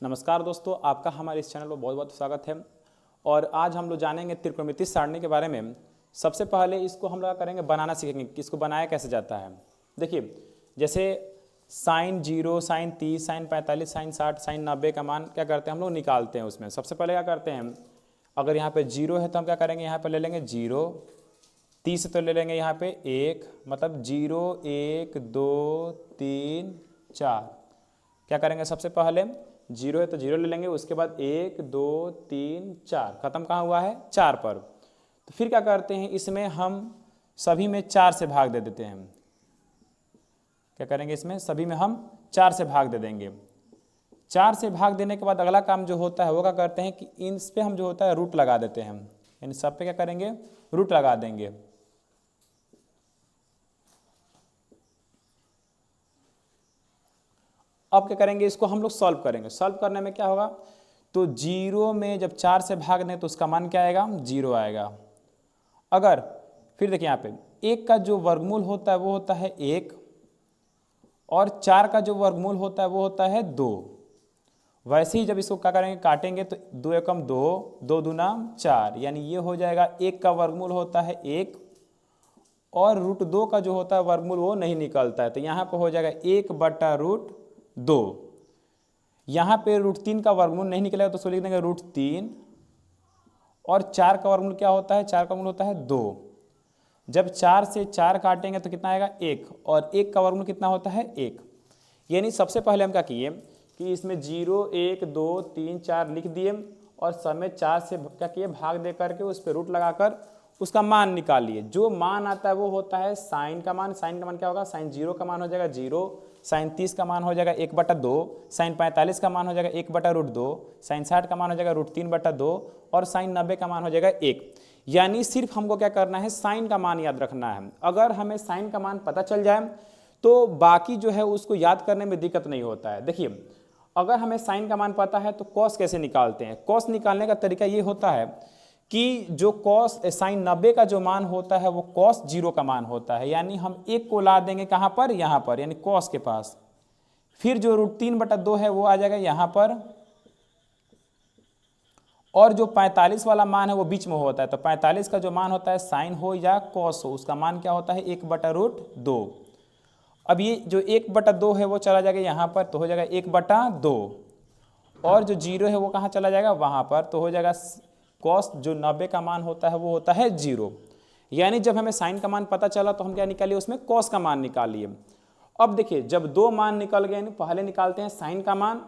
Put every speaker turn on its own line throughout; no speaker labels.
नमस्कार दोस्तों, आपका हमारे इस चैनल पर बहुत बहुत स्वागत है। और आज हम लोग जानेंगे त्रिकोणमितीय सारणी के बारे में। सबसे पहले इसको हम लोग करेंगे बनाना सीखेंगे कि इसको बनाया कैसे जाता है। देखिए, जैसे sine 0, sine 30, sine 45, sine 60, sine 90 का मान क्या करते हैं हम लोग निकालते हैं। उसमें सबसे पहले क्या करते हैं, अगर यहाँ पे 0 है तो हम क्या करेंगे, यहाँ पर ले लेंगे 0। 30 तो ले लेंगे यहाँ पे 1, मतलब 0 1 2 3 4। क्या करेंगे, सबसे पहले 0 है तो 0 ले लेंगे, उसके बाद 1 2 3 4, खत्म कहाँ हुआ है, 4 पर। तो फिर क्या करते हैं, इसमें हम सभी में 4 से भाग दे देते हैं। क्या करेंगे, इसमें सभी में हम 4 से भाग दे देंगे। 4 से भाग देने के बाद अगला काम जो होता है वो क्या करते हैं कि इन पे हम जो होता है रूट लगा देते हैं। यानी सब पे क्या करेंगे, रूट लगा देंगे। अब क्या करेंगे, इसको हम लोग सॉल्व करेंगे। सॉल्व करने में क्या होगा, तो 0 में जब 4 से भाग दें तो उसका मान क्या आएगा, 0 आएगा। अगर फिर देखिए यहाँ पे 1 का जो वर्गमूल होता है वो होता है 1, और 4 का जो वर्गमूल होता है वो होता है 2। वैसे ही जब इसको क्या करेंगे, काटेंगे तो 2 एकम 2, 2 दूना 4, यानी ये हो जाएगा 1 का वर्गमूल होता है 1, और √2 का जो होता है वर्गमूल वो नहीं निकलता है। तो यहाँ पर हो जाएगा 1/√2। यहाँ पे √3 का वर्गमूल नहीं निकलेगा तो उसको लिख देंगे √3। और 4 का वर्गमूल क्या होता है, 4 का वर्गमूल होता है 2। जब 4 से 4 काटेंगे तो कितना आएगा, 1, और 1 का वर्गमूल कितना होता है, 1। यानी सबसे पहले हम क्या किए कि इसमें 0 1 2 3 4 लिख दिए, और सब में 4 से क्या किए, भाग दे करके उस पर रूट लगाकर उसका मान निकाल लिए। जो मान आता है वो होता है साइन का मान। साइन का मान क्या होगा, साइन 0 का मान हो जाएगा 0, साइन 30 का मान हो जाएगा 1/2, साइन 45 का मान हो जाएगा 1/√2, साइन 60 का मान हो जाएगा √3/2, और साइन 90 का मान हो जाएगा 1। यानी सिर्फ हमको क्या करना है, साइन का मान याद रखना है। अगर हमें साइन का मान पता चल जाए तो बाकी जो है उसको याद करने में दिक्कत नहीं होता है। देखिए, अगर हमें साइन का मान पता है तो कॉस कैसे निकालते हैं। कॉस निकालने का तरीका ये होता है कि जो कॉस साइन 90 का जो मान होता है वो कॉस 0 का मान होता है। यानी हम 1 को ला देंगे कहाँ पर, यहाँ पर, यानी कॉस के पास। फिर जो √3/2 है वो आ जाएगा यहाँ पर, और जो 45 वाला मान है वो बीच में होता है। तो 45 का जो मान होता है, साइन हो या कॉस हो, उसका मान क्या होता है, 1/√2। अब ये जो 1/2 है वो चला जाएगा यहाँ पर, तो हो जाएगा 1/2, और जो 0 है वो कहाँ चला जाएगा, वहाँ पर, तो हो जाएगा कॉस जो 90 का मान होता है वो होता है 0। यानी जब हमें साइन का मान पता चला तो हम क्या निकालिए, उसमें कॉस का मान निकालिए। अब देखिए, जब 2 मान निकल गए, पहले निकालते हैं साइन का मान,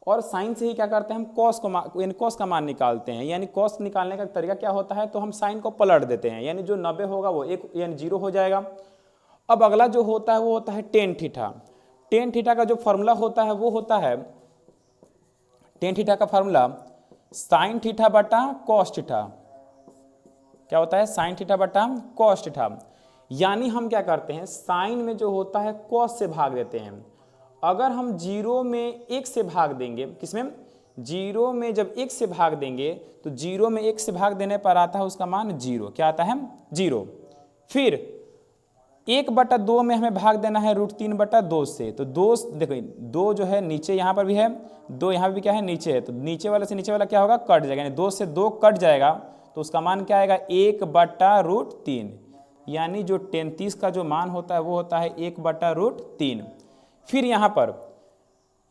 और साइन से ही क्या करते हैं हम कॉस को यानी कॉस का मान निकालते हैं। यानी कॉस निकालने का तरीका क्या होता है, तो हम साइन को पलट देते हैं, यानी जो 90 होगा वो 1 यानी 0 हो जाएगा। अब अगला जो होता है वो होता है टेन थीटा। टेन थीटा का जो फॉर्मूला होता है वो होता है, टेन थीटा का फॉर्मूला साइन थीटा बटा कॉस थीटा। क्या होता है, साइन थीटा बटा कॉस थीटा। यानी हम क्या करते हैं, साइन में जो होता है कॉस से भाग देते हैं। अगर हम 0 में 1 से भाग देंगे, किसमें, 0 में जब 1 से भाग देंगे तो 0 में 1 से भाग देने पर आता है उसका मान 0। क्या आता है, 0। फिर 1/2 में हमें भाग देना है √3/2 से। तो 2 देखो, 2 जो है नीचे यहाँ पर भी है, 2 यहाँ पर भी क्या है, नीचे है। तो नीचे वाले से नीचे वाला क्या होगा, कट जाएगा, यानी 2 से 2 कट जाएगा, तो उसका मान क्या आएगा, 1/√3। यानी जो 33 का जो मान होता है वो होता है 1/√3। फिर यहाँ पर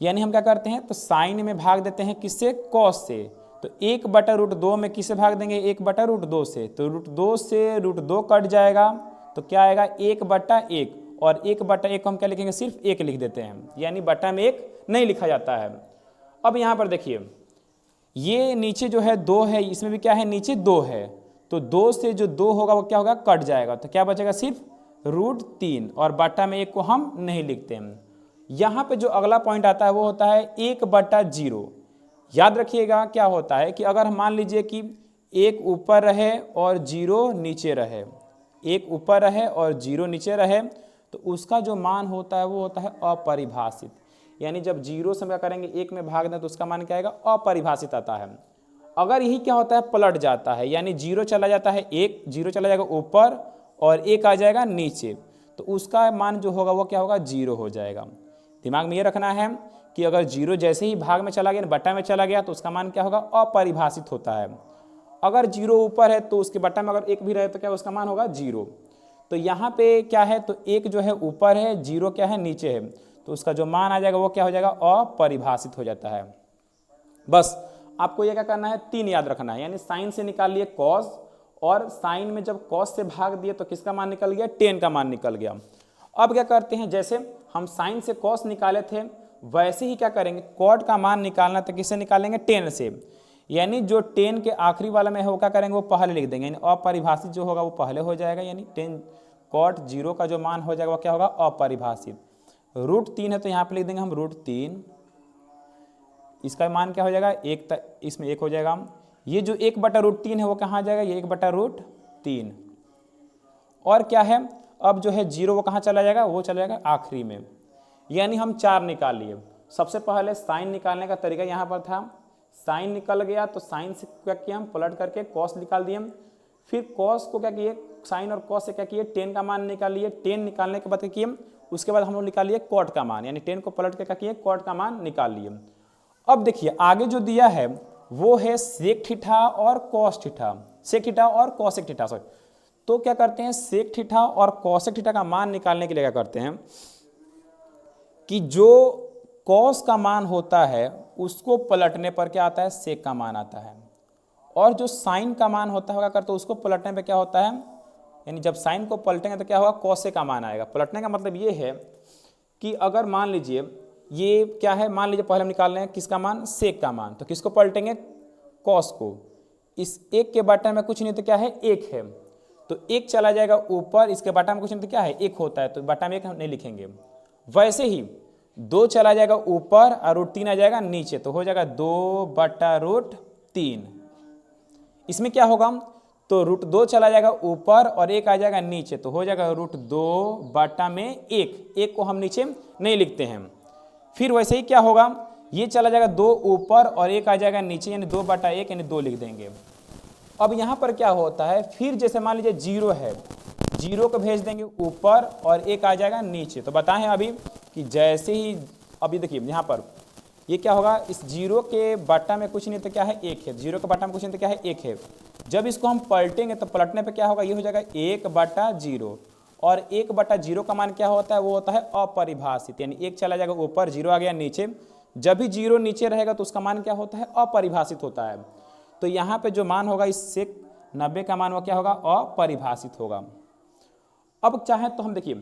यानी हम क्या करते हैं, तो साइन में भाग देते हैं किससे, कॉस से। तो 1/√2 में किससे भाग देंगे, 1/√2 से। तो √2 से √2 कट जाएगा, तो क्या आएगा, 1/1, और 1/1 को हम क्या लिखेंगे, सिर्फ 1 लिख देते हैं, यानी बटा में 1 नहीं लिखा जाता है। अब यहाँ पर देखिए, ये नीचे जो है 2 है, इसमें भी क्या है, नीचे 2 है। तो 2 से जो 2 होगा वो क्या होगा, कट जाएगा, तो क्या बचेगा, सिर्फ √3, और बटा में 1 को हम नहीं लिखते हैं। यहाँ पे जो अगला पॉइंट आता है वो होता है 1/0। याद रखिएगा क्या होता है कि अगर हम मान लीजिए कि 1 ऊपर रहे और 0 नीचे रहे, 1 ऊपर रहे और 0 नीचे रहे, तो उसका जो मान होता है वो होता है अपरिभाषित। यानी जब 0 से हम क्या करेंगे, 1 में भाग दें तो उसका मान क्या आएगा, अपरिभाषित आता है। अगर यही क्या होता है, पलट जाता है, यानी 0 चला जाता है 1, 0 चला जाएगा ऊपर और 1 आ जाएगा नीचे, तो उसका मान जो होगा वो क्या होगा, 0 हो जाएगा। दिमाग में ये रखना है कि अगर जीरो जैसे ही भाग में चला गया, बटा में चला गया, तो उसका मान क्या होगा, अपरिभाषित होता है। अगर जीरो ऊपर है तो उसके बटा में अगर एक भी रहे तो क्या उसका मान होगा जीरो। तो यहाँ पे क्या है, तो एक जो है ऊपर है, जीरो क्या है नीचे है, तो उसका जो मान आ जाएगा वो क्या हो जाएगा, अपरिभाषित हो जाता है। बस आपको ये क्या करना है, 3 याद रखना है, यानी साइन से निकाल लिए कॉस, और साइन में जब कॉस से भाग दिए तो किसका मान निकल गया, टेन का मान निकल गया। अब क्या करते हैं, जैसे हम साइन से कॉस निकाले थे वैसे ही क्या करेंगे, कॉट का मान निकालना तो किससे निकालेंगे, टेन से। यानी जो टेन के आखिरी वाला में है वो क्या करेंगे, वो पहले लिख देंगे, यानी अपरिभाषित जो होगा वो पहले हो जाएगा, यानी टेन कॉट जीरो का जो मान हो जाएगा वो क्या होगा, अपरिभाषित। √3 है तो यहाँ पे लिख देंगे हम √3, इसका मान क्या हो जाएगा, एक, इसमें एक हो जाएगा। ये जो 1/√3 है वो कहाँ जाएगा, ये 1/√3। और क्या है, अब जो है जीरो वो कहाँ चला जाएगा, वो चला जाएगा आखिरी में। यानी हम 4 निकाल लिए। सबसे पहले साइन निकालने का तरीका यहाँ पर था, साइन निकल गया तो साइन से क्या किया हम, पलट करके कॉस निकाल दिए। फिर कॉस को क्या किए, साइन और कॉस से क्या किए, 10 का मान निकाल लिए। 10 निकालने के बाद क्या किए, उसके बाद हम लोग निकाल लिए कॉट का मान, यानी 10 को पलट के क्या किए, कॉट का मान निकाल लिए। अब देखिए आगे जो दिया है वो है सेक थीटा और कॉस थीटा, सेक थीटा और कॉसेक थीटा, सॉरी। तो क्या करते हैं, सेक थीटा और कॉसेक थीटा का मान निकालने के लिए क्या करते हैं कि जो कॉस का मान होता है उसको पलटने पर क्या आता है, सेक का मान आता है, और जो साइन का मान होता है क्या करते हैं, उसको पलटने पे क्या होता है, यानी जब साइन को पलटेंगे तो क्या होगा, कॉसेक का मान आएगा। पलटने का मतलब ये है कि अगर मान लीजिए ये क्या है, मान लीजिए पहले हम निकाल रहे हैं किसका मान, सेक का मान, तो किसको पलटेंगे, कॉस को। इस एक के बटा में कुछ नहीं तो क्या है, एक है, तो एक चला जाएगा ऊपर, इसके बटा में कुछ नहीं तो क्या है, एक होता है, तो बटा में एक हम नहीं लिखेंगे। वैसे ही 2 चला जाएगा ऊपर और √3 आ जाएगा नीचे, तो हो जाएगा 2/√3। इसमें क्या होगा, तो √2 चला जाएगा ऊपर और एक आ जाएगा नीचे, तो हो जाएगा √2/1, एक को हम नीचे नहीं लिखते हैं। फिर वैसे ही क्या होगा, ये चला जाएगा 2 ऊपर और एक आ जाएगा नीचे, यानी 2/1 यानी 2 लिख देंगे। अब यहाँ पर क्या होता है, फिर जैसे मान लीजिए जीरो है, जीरो को भेज देंगे ऊपर और एक आ जाएगा नीचे। तो बताएं अभी कि जैसे ही, अभी देखिए यहाँ पर ये क्या होगा, इस जीरो के बटा में कुछ नहीं तो क्या है, एक है, जीरो के बटा में कुछ नहीं तो क्या है, एक है। जब इसको हम पलटेंगे तो पलटने पे क्या होगा, ये हो जाएगा 1/0, और 1/0 का मान क्या होता है, वो होता है अपरिभाषित, यानी एक चला जाएगा ऊपर, जीरो आ गया नीचे। जब भी जीरो नीचे रहेगा तो उसका मान क्या होता है, अपरिभाषित होता है। तो यहाँ पे जो मान होगा इस सेक 90 का मान वो क्या होगा, अपरिभाषित होगा। अब चाहे तो हम देखिए,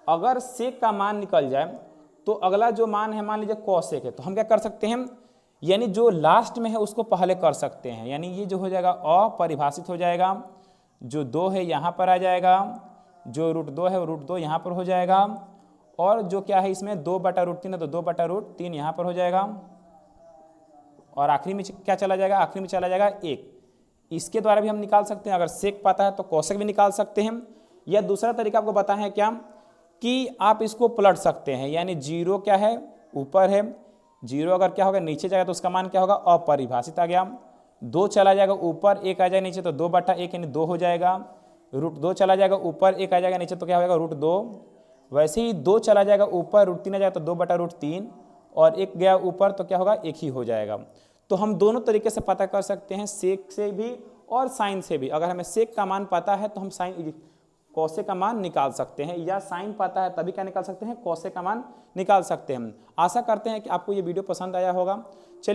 अगर सेक का मान निकल जाए तो अगला जो मान है, मान लीजिए कॉसेक है, तो हम क्या कर सकते हैं, यानी जो लास्ट में है उसको पहले कर सकते हैं, यानी ये जो हो जाएगा अपरिभाषित हो जाएगा। जो 2 है यहाँ पर आ जाएगा, जो √2 है वो √2 यहाँ पर हो जाएगा, और जो क्या है इसमें 2/√3 है तो 2/√3 यहाँ पर हो जाएगा, और आखिरी में क्या चला जाएगा, आखिरी में चला जाएगा 1। इसके द्वारा भी हम निकाल सकते हैं, अगर सेक पता है तो कॉसेक भी निकाल सकते हैं। या दूसरा तरीका आपको बताया है क्या, कि आप इसको पलट सकते हैं, यानी जीरो क्या है ऊपर है, जीरो अगर क्या होगा नीचे जाएगा तो उसका मान क्या होगा, अपरिभाषित आ गया। 2 चला जाएगा ऊपर, एक आ जाएगा नीचे, तो 2/1 यानी 2 हो जाएगा। √2 चला जाएगा ऊपर, एक आ जाएगा नीचे, तो क्या होगा, √2। वैसे ही 2 चला जाएगा ऊपर, √3 आ जाएगा तो 2/√3, और एक गया ऊपर तो क्या होगा, एक ही हो जाएगा। तो हम दोनों तरीके से पता कर सकते हैं, सेक से भी और साइन से भी। अगर हमें सेक का मान पता है तो हम साइन कॉसेक का मान निकाल सकते हैं, या साइन पता है तभी क्या निकाल सकते हैं, कॉसेक का मान निकाल सकते हैं। आशा करते हैं कि आपको ये वीडियो पसंद आया होगा। चलिए